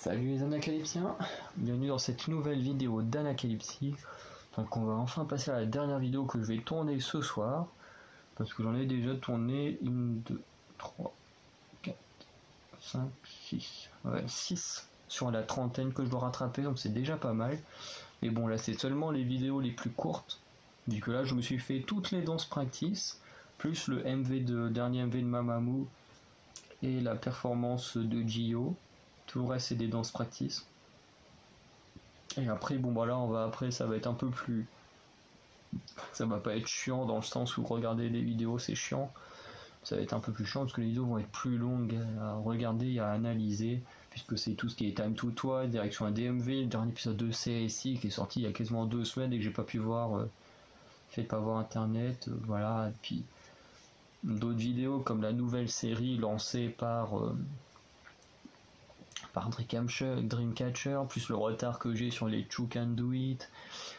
Salut les anacalypsiens, bienvenue dans cette nouvelle vidéo d'anacalypsie. Donc on va enfin passer à la dernière vidéo que je vais tourner ce soir, parce que j'en ai déjà tourné 1, 2, 3, 4, 5, 6, ouais 6 sur la trentaine que je dois rattraper, donc c'est déjà pas mal. Mais bon, là c'est seulement les vidéos les plus courtes, vu que là je me suis fait toutes les danses practice, plus le dernier MV de Mamamoo et la performance de Gio. Tout le reste c'est des danses practice. Et après bon bah là après ça va être un peu plus, ça va pas être chiant dans le sens où regarder des vidéos c'est chiant, ça va être un peu plus chiant parce que les vidéos vont être plus longues à regarder et à analyser, puisque c'est tout ce qui est Time to Twice, direction à DMV, le dernier épisode de CSI qui est sorti il y a quasiment 2 semaines et que j'ai pas pu voir, fait de pas voir internet, voilà. Et puis d'autres vidéos comme la nouvelle série lancée par Dreamcatcher, plus le retard que j'ai sur les Chu Can Do It,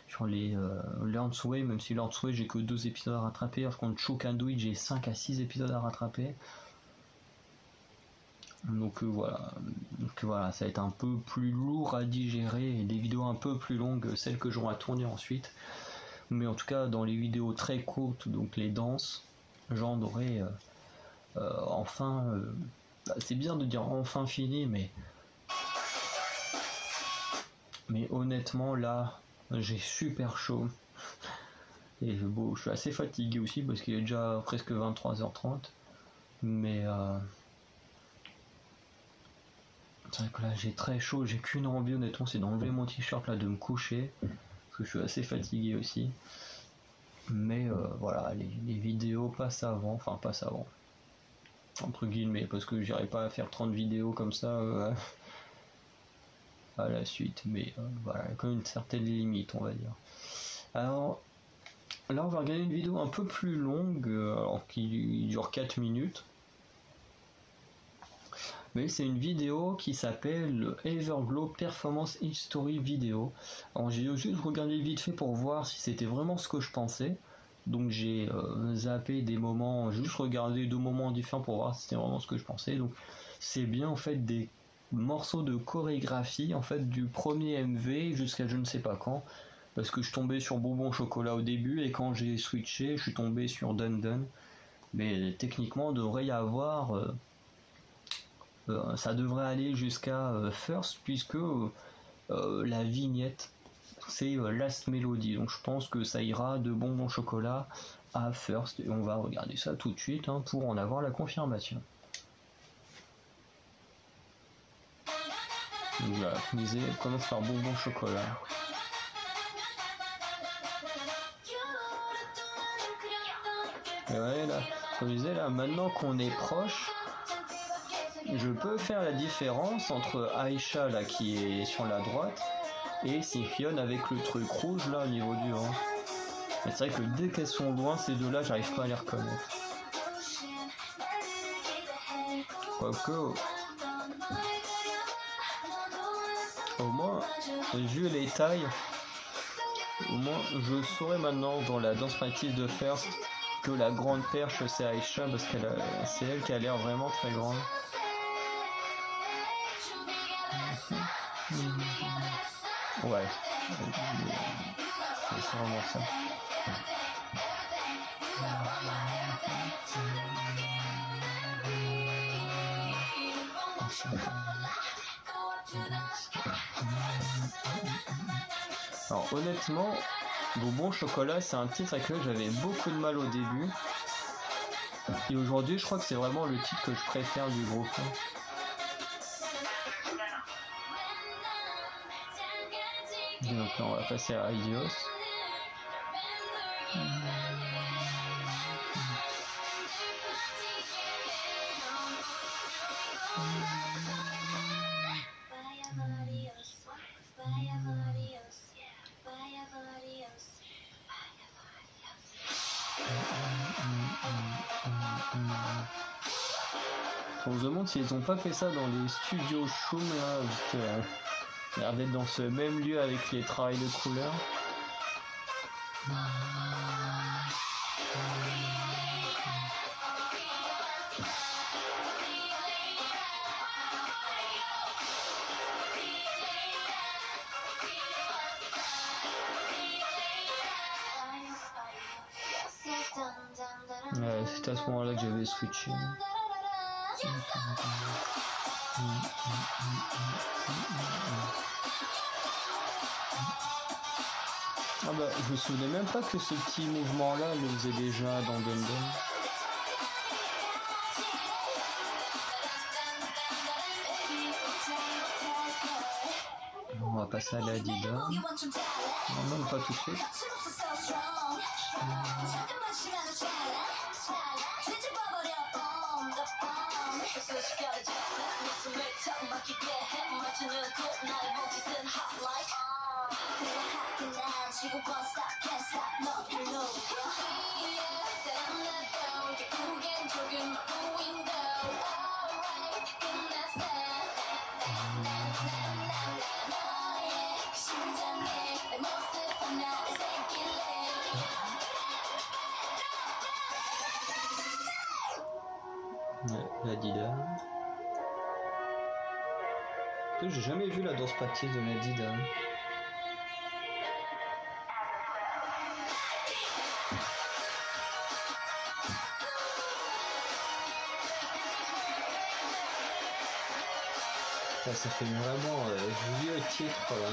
sur les Learn's Way, même si Learn's Way j'ai que 2 épisodes à rattraper, par contre Chu Can Do It j'ai 5 à 6 épisodes à rattraper. Donc voilà, ça va être un peu plus lourd à digérer et des vidéos un peu plus longues, celles que j'aurai à tourner ensuite. Mais en tout cas dans les vidéos très courtes, donc les danses, j'en aurai enfin, c'est bizarre de dire enfin fini, mais honnêtement là j'ai super chaud et bon, je suis assez fatigué aussi parce qu'il est déjà presque 23h30, mais c'est vrai que là j'ai très chaud, j'ai qu'une envie honnêtement, c'est d'enlever mon t-shirt là, de me coucher parce que je suis assez fatigué aussi. Mais voilà, les vidéos passent avant entre guillemets, parce que j'irai pas à faire 30 vidéos comme ça à la suite, mais voilà, quand même une certaine limite on va dire. Alors là on va regarder une vidéo un peu plus longue, alors qui dure 4 minutes, mais c'est une vidéo qui s'appelle Everglow Performance History Video. Alors j'ai juste regardé vite fait pour voir si c'était vraiment ce que je pensais, donc j'ai zappé des moments, juste regardé 2 moments différents pour voir si c'était vraiment ce que je pensais. Donc c'est bien en fait des morceaux de chorégraphie en fait du premier MV jusqu'à je ne sais pas quand, parce que je suis tombé sur Bonbon Chocolat au début et quand j'ai switché je suis tombé sur Dun Dun, mais techniquement il devrait y avoir ça devrait aller jusqu'à First, puisque la vignette c'est Last Melody, donc je pense que ça ira de Bonbon Chocolat à First et on va regarder ça tout de suite pour en avoir la confirmation. Donc voilà, comme je disais, on commence par Bonbon Chocolat. Et ouais, là, comme je disais, là, maintenant qu'on est proche, je peux faire la différence entre Aisha là qui est sur la droite et Sihyun avec le truc rouge là au niveau du vent. Mais c'est vrai que dès qu'elles sont loin, ces deux là j'arrive pas à les reconnaître. Quoique au moins, vu les tailles, au moins je saurais maintenant dans la danse practice de First que la grande perche c'est Aisha, parce que c'est elle qui a l'air vraiment très grande. Ouais, c'est vraiment ça. Alors honnêtement, Bonbon Chocolat c'est un titre avec lequel j'avais beaucoup de mal au début, et aujourd'hui je crois que c'est vraiment le titre que je préfère du groupe. Donc là on va passer à Idios. On se demande s'ils ont pas fait ça dans les studios Shum là, parce que l'air d'être dans ce même lieu avec les travails de couleurs. C'était à ce moment-là que j'avais switché. Ah bah, je me souvenais même pas que ce petit mouvement-là le faisait déjà dans Gundam. On va passer à la Dida. Non, même pas tout de suite. La Dida. J'ai jamais vu la danse practice de la Dida. Là, ça fait vraiment vieux titre là.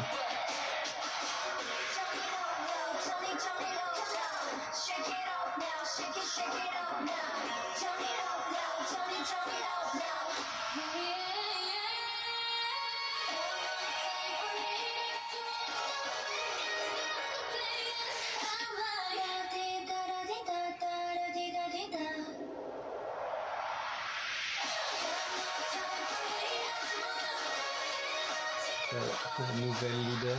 Nouvelle leader.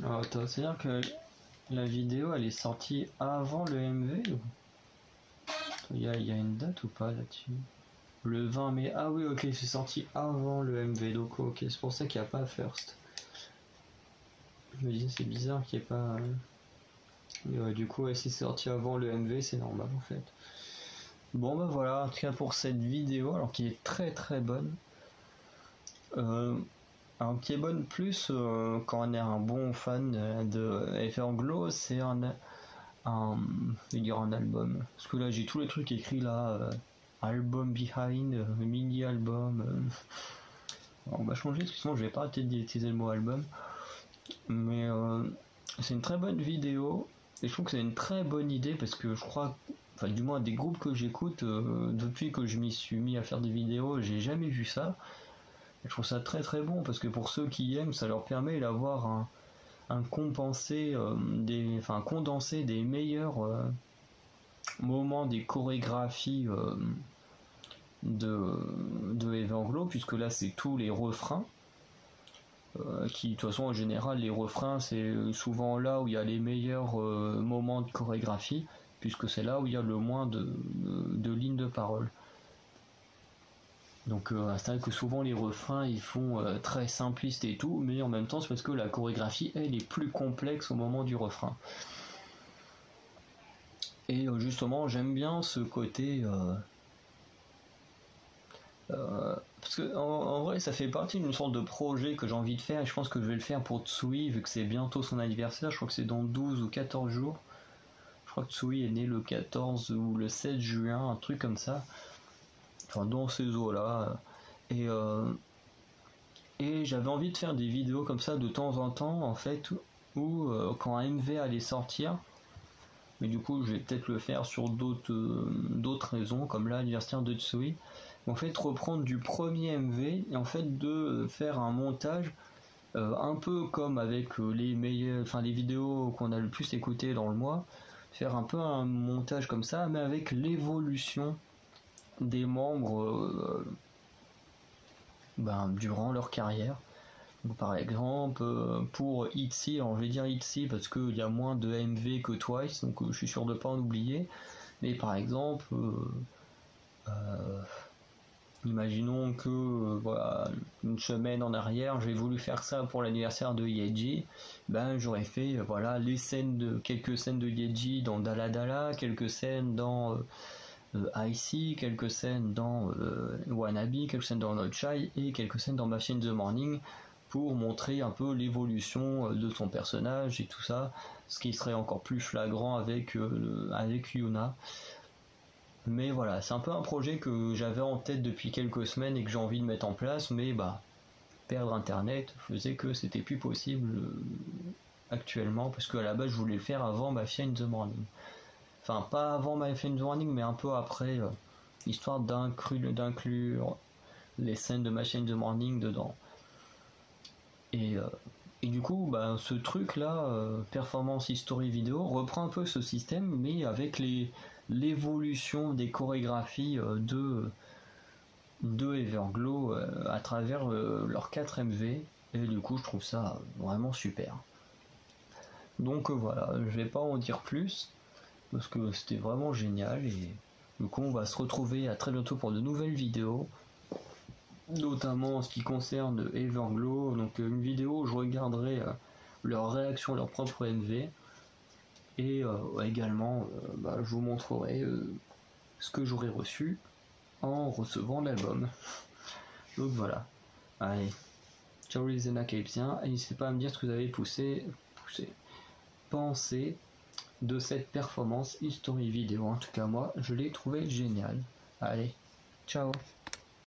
Alors attends, c'est-à-dire que la vidéo elle est sortie avant le MV ou... Il y a une date ou pas là-dessus? Le 20 mai. Ah oui, ok, c'est sorti avant le MV, donc ok, c'est pour ça qu'il n'y a pas First. Je me disais, c'est bizarre qu'il n'y ait pas. Du coup, ouais, si c'est sorti avant le MV, c'est normal en fait. Bon, bah voilà, en tout cas pour cette vidéo, alors qui est très très bonne. Alors qui est bonne plus quand on est un bon fan de FR Anglo, c'est je vais dire un album. Parce que là, j'ai tous les trucs écrits là. Album behind, mini album. On va changer parce que sinon je vais pas arrêter d'utiliser le mot album. Mais c'est une très bonne vidéo et je trouve que c'est une très bonne idée parce que je crois, enfin du moins des groupes que j'écoute depuis que je m'y suis mis à faire des vidéos, j'ai jamais vu ça. Et je trouve ça très très bon parce que pour ceux qui aiment, ça leur permet d'avoir un condensé des meilleurs moments des chorégraphies de Eve Anglo, puisque là c'est tous les refrains qui de toute façon en général les refrains c'est souvent là où il y a les meilleurs moments de chorégraphie, puisque c'est là où il y a le moins de lignes de parole. Donc c'est vrai que souvent les refrains ils font très simplistes et tout, mais en même temps c'est parce que la chorégraphie elle est plus complexe au moment du refrain. Et justement j'aime bien ce côté parce que en vrai ça fait partie d'une sorte de projet que j'ai envie de faire et je pense que je vais le faire pour Tsui vu que c'est bientôt son anniversaire. Je crois que c'est dans 12 ou 14 jours. Je crois que Tsui est né le 14 ou le 7 juin, un truc comme ça, enfin dans ces eaux là. Et j'avais envie de faire des vidéos comme ça de temps en temps en fait, où quand un MV allait sortir, mais du coup je vais peut-être le faire sur d'autres raisons comme là l'anniversaire de Tsui, en fait reprendre du premier MV et en fait de faire un montage un peu comme avec les vidéos qu'on a le plus écoutées dans le mois, faire un peu un montage comme ça mais avec l'évolution des membres durant leur carrière. Donc, par exemple pour ITZY, alors je vais dire ITZY parce qu'il y a moins de MV que Twice, donc je suis sûr de pas en oublier, mais par exemple Imaginons que voilà, une semaine en arrière, j'ai voulu faire ça pour l'anniversaire de Yeji, ben j'aurais fait voilà quelques scènes de Yeji dans Dala Dala, quelques scènes dans Icy, quelques scènes dans Wannabe, quelques scènes dans Not Shy et quelques scènes dans Machine in the Morning pour montrer un peu l'évolution de son personnage et tout ça, ce qui serait encore plus flagrant avec Yuna. Mais voilà, c'est un peu un projet que j'avais en tête depuis quelques semaines et que j'ai envie de mettre en place, mais bah perdre internet faisait que c'était plus possible actuellement, parce qu'à la base je voulais le faire avant Mafia in the Morning. Enfin pas avant Mafia in the Morning, mais un peu après, histoire d'inclure les scènes de Mafia in the Morning dedans. Et du coup, bah, ce truc là, Performance History Vidéo, reprend un peu ce système, mais avec l'évolution des chorégraphies de Everglow à travers leurs 4 MV, et du coup je trouve ça vraiment super. Donc voilà, je vais pas en dire plus, parce que c'était vraiment génial, et du coup on va se retrouver à très bientôt pour de nouvelles vidéos, notamment en ce qui concerne Everglow, donc une vidéo où je regarderai leur réaction à leur propre MV, et également je vous montrerai ce que j'aurai reçu en recevant l'album. Donc voilà, allez, ciao les Anacalipsiens, et n'hésitez pas à me dire ce que vous avez pensé de cette performance history vidéo. En tout cas moi je l'ai trouvé génial. Allez, ciao.